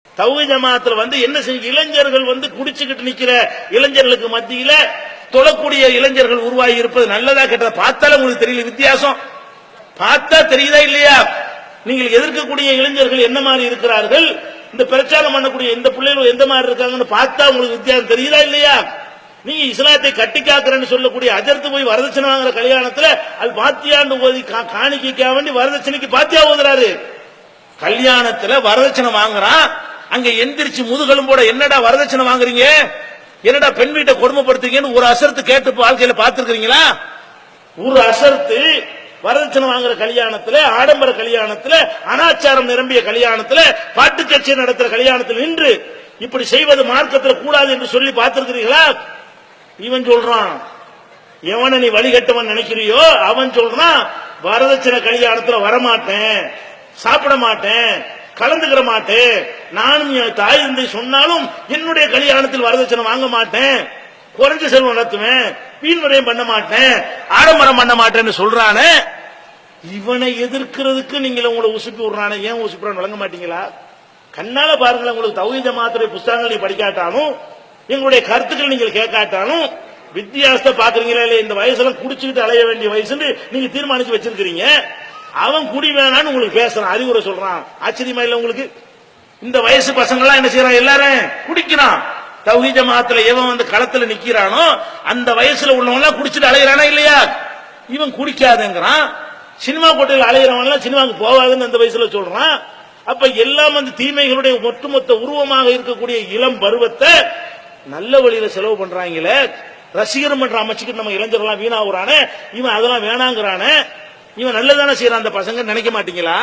தௌஹீத் ஜமாத்துல என்ன செய்ய, இளைஞர்கள் குடிச்சுக்கிட்டு நிக்கிற இளைஞர்களுக்கு மத்தியில தொழக்கூடிய இளைஞர்கள் உருவாகி இருப்பது நல்லதா கெட்டதா பார்த்தாலும் உங்களுக்கு தெரியல வித்தியாசம். பார்த்தா தெரியுதா இல்லையா? நீங்கள் எதிர்க்கக்கூடிய இளைஞர்கள் என்ன மாதிரி இருக்கிறார்கள், இந்த பிரச்சாரம் பண்ணக்கூடிய இந்த பிள்ளைகள் எந்த மாதிரி இருக்காங்கன்னு பார்த்தா உங்களுக்கு வித்தியாசம் தெரியுதா இல்லையா? நீங்க இஸ்லாத்தை கட்டி காக்குறேன்னு சொல்லக்கூடிய அஜர்த்து போய் வரதட்சணை வாங்குற கல்யாணத்துல அது பாத்தியாண்டு ஓதி காணிக்க வேண்டி வரதட்சணைக்கு பாத்தியா ஓதுறாரு. கல்யாணத்துல வரதட்சணை வாங்குறான், அங்க எந்திரிச்சு முதுகெலும்போட என்னடா வரதட்சணை வாங்குறீங்க, என்னடா பெண் வீட்டை கொடுமைப்படுத்துறீங்கன்னு ஒரு அசர்த்து கேட்டு வாழ்க்கையில பாத்துருக்கீங்களா? ஒரு அசர்த்து வரதட்சணை வாங்குற கல்யாணத்துல, ஆடம்பர கல்யாணத்துல, அனாச்சாரம் நிரம்பிய கல்யாணத்துல, பாட்டு கட்சி நடத்துற கல்யாணத்தில் நின்று இப்படி செய்வது மார்க்கத்தில் கூடாது என்று சொல்லி பார்த்திருக்கிறீர்களா? இவன் சொல்றான், எவனை நீ வழிகட்டவன் நினைக்கிறியோ அவன் சொல்றான், வரதட்சணை கல்யாணத்துல வரமாட்டேன், சாப்பிட மாட்டேன், கலந்துக்கிற மாட்டேன், நானும் என் தாய் தந்தை சொன்னாலும் என்னுடைய கல்யாணத்தில் வரதட்சணை வாங்க மாட்டேன், குறைஞ்ச செல்வம் நடத்துவேன், வீண் விரயம் பண்ண மாட்டேன், ஆடம்பரம் பண்ண மாட்டேன்னு சொல்றானே. இவனை எதிர்க்கிறதுக்கு நீங்க உங்களை உசுப்பி விடுறானே, ஏன் உசுப்புறான்னு வழங்க மாட்டீங்களா? கண்ணால பாருங்களேன், உங்களுக்கு தௌஹீத் ஜமாத்துடைய புஸ்தகங்களை படிக்காட்டாலும் எங்களுடைய கருத்துக்கள் நீங்கள் கேட்காட்டாலும் வித்தியாசத்தை பாக்குறீங்களா இல்லையா? இந்த வயசுல குடிச்சுக்கிட்டு அலைய வேண்டிய வயசுன்னு நீங்க தீர்மானிச்சு வச்சிருக்கீங்க. அவன் குடி வேணான்னு உங்களுக்கு பேசுறான், அறிவுரை சொல்றான். ஆச்சரியமா இல்ல உங்களுக்கு? இந்த வயசு பசங்க எல்லாம் என்ன செய்யறான், எல்லாரும் குடிக்கிறான். தௌஹீத் ஜமாத்துல எவன் களத்துல நிக்கிறானோ அந்த வயசுல உள்ளவங்க எல்லாம் குடிச்சிட்டு அலையிறானா இல்லையா? இவன் குடிக்காதுங்கிறான். சினிமா கோட்டையில் அலையிறவன் எல்லாம் சினிமாவுக்கு போகாதுன்னு அந்த வயசுல சொல்றான். அப்ப எல்லாம் தீமைகளுடைய ஒட்டுமொத்த உருவமாக இருக்கக்கூடிய இளம் பருவத்தை நல்ல வழியில செலவு பண்றாங்களே. ரசிகர் மன்ற அமைச்சுக்கிட்டு நம்ம இளைஞர்கள் வீணாகுறானே, இவன் அதெல்லாம் வேணாங்கிறானே. இவன் நல்லதானே செய்யறான் அந்த பசங்க, நினைக்க மாட்டீங்களா?